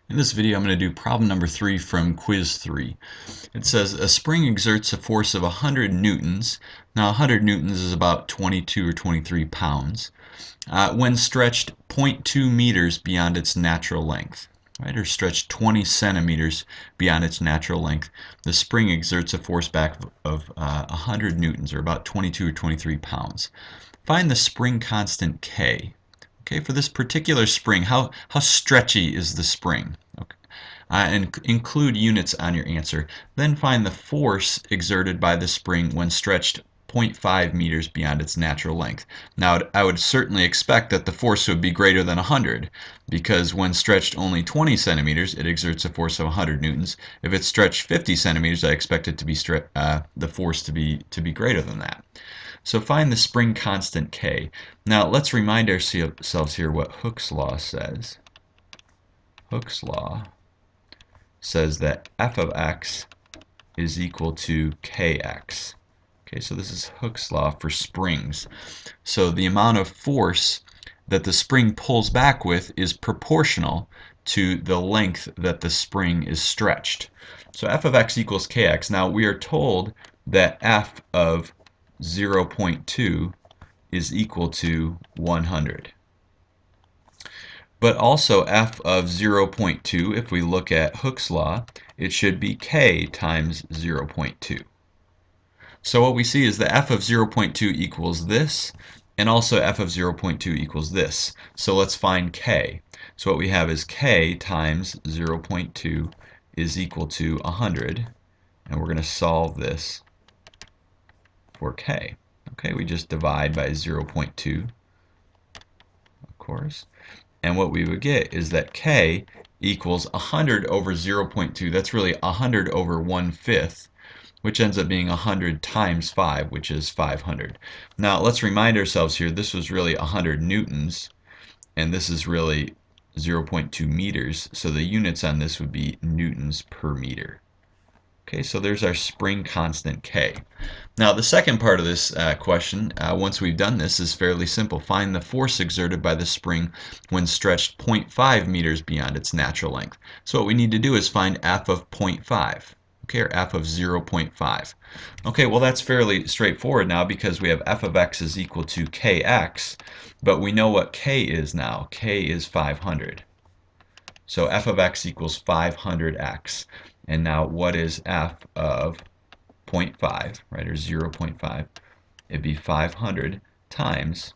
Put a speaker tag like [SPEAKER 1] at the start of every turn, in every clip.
[SPEAKER 1] In this video, I'm going to do problem number 3 from quiz 3. It says a spring exerts a force of 100 newtons. Now 100 newtons is about 22 or 23 pounds when stretched 0.2 meters beyond its natural length. Right, or stretched 20 centimeters beyond its natural length. The spring exerts a force back of 100 newtons, or about 22 or 23 pounds. Find the spring constant K. Okay, for this particular spring, how stretchy is the spring? Okay. And include units on your answer. Then find the force exerted by the spring when stretched 0.5 meters beyond its natural length. Now, I would certainly expect that the force would be greater than 100, because when stretched only 20 centimeters, it exerts a force of 100 newtons. If it's stretched 50 centimeters, I expect it to be the force to be greater than that. So find the spring constant K. Now let's remind ourselves here what Hooke's law says. Hooke's law says that f of x is equal to kx. Okay, so this is Hooke's law for springs. So the amount of force that the spring pulls back with is proportional to the length that the spring is stretched. So f of x equals kx. Now we are told that f of 0.2 is equal to 100. But also f of 0.2, if we look at Hooke's law, it should be k times 0.2. So what we see is that f of 0.2 equals this, and also f of 0.2 equals this. So let's find k. So what we have is k times 0.2 is equal to 100, and we're going to solve this for k. Okay, we just divide by 0.2, of course. And what we would get is that k equals 100 over 0.2. That's really 100 over 1/5, which ends up being 100 times 5, which is 500. Now let's remind ourselves here, this was really 100 newtons, and this is really 0.2 meters. So the units on this would be newtons per meter. Okay, so there's our spring constant K. Now the second part of this question, once we've done this, is fairly simple. Find the force exerted by the spring when stretched 0.5 meters beyond its natural length. So what we need to do is find f of 0.5. Okay, or f of 0.5. Okay, well that's fairly straightforward now, because we have f of x is equal to kx, but we know what k is now. K is 500. So f of x equals 500x. And now what is f of 0.5, right, or 0.5? It'd be 500 times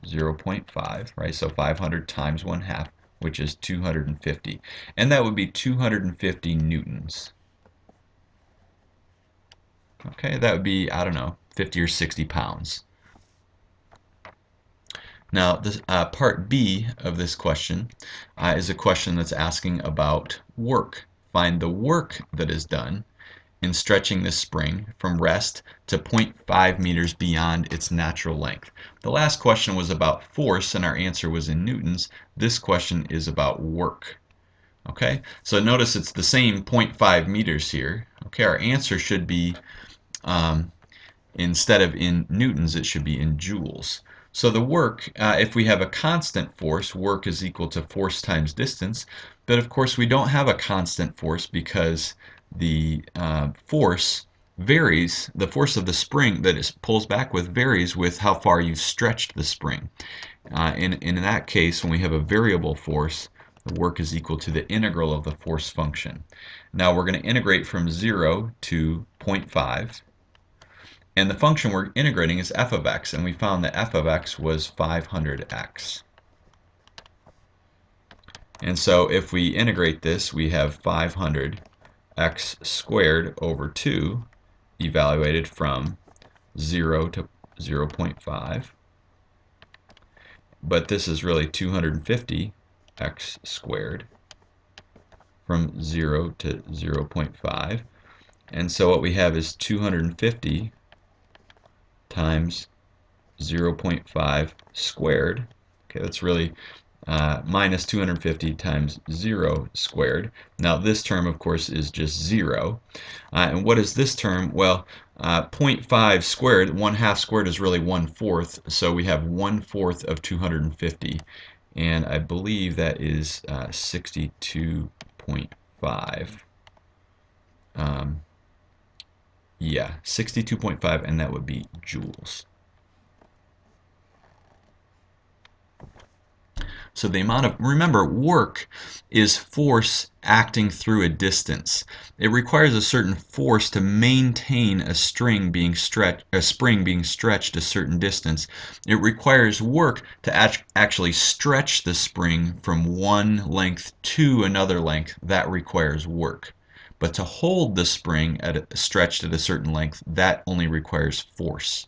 [SPEAKER 1] 0.5, right? So 500 times 1/2, which is 250. And that would be 250 newtons. Okay, that would be, I don't know, 50 or 60 pounds. Now, this, part B of this question is a question that's asking about work. Find the work that is done in stretching this spring from rest to 0.5 meters beyond its natural length. The last question was about force, and our answer was in newtons. This question is about work. Okay, so notice it's the same 0.5 meters here. Okay, our answer should be, instead of in newtons, it should be in joules. So the work, if we have a constant force, work is equal to force times distance. But of course we don't have a constant force, because the force varies. The force of the spring that it pulls back with varies with how far you've stretched the spring. In that case, when we have a variable force, the work is equal to the integral of the force function. Now we're going to integrate from 0 to 0.5. And the function we're integrating is f of x, and we found that f of x was 500x. And so if we integrate this, we have 500x squared over 2, evaluated from 0 to 0.5. But this is really 250x squared from 0 to 0.5. And so what we have is 250 times 0.5 squared. Okay, that's really minus 250 times 0 squared. Now this term, of course, is just 0. And what is this term? Well, 0.5 squared, 1/2 squared is really 1/4. So we have 1/4 of 250 and I believe that is 62.5. Yeah, 62.5, and that would be joules. So the amount of, remember, work is force acting through a distance. It requires a certain force to maintain a spring being stretched a certain distance. It requires work to actually stretch the spring from one length to another length. That requires work. But to hold the spring stretched at a certain length, that only requires force.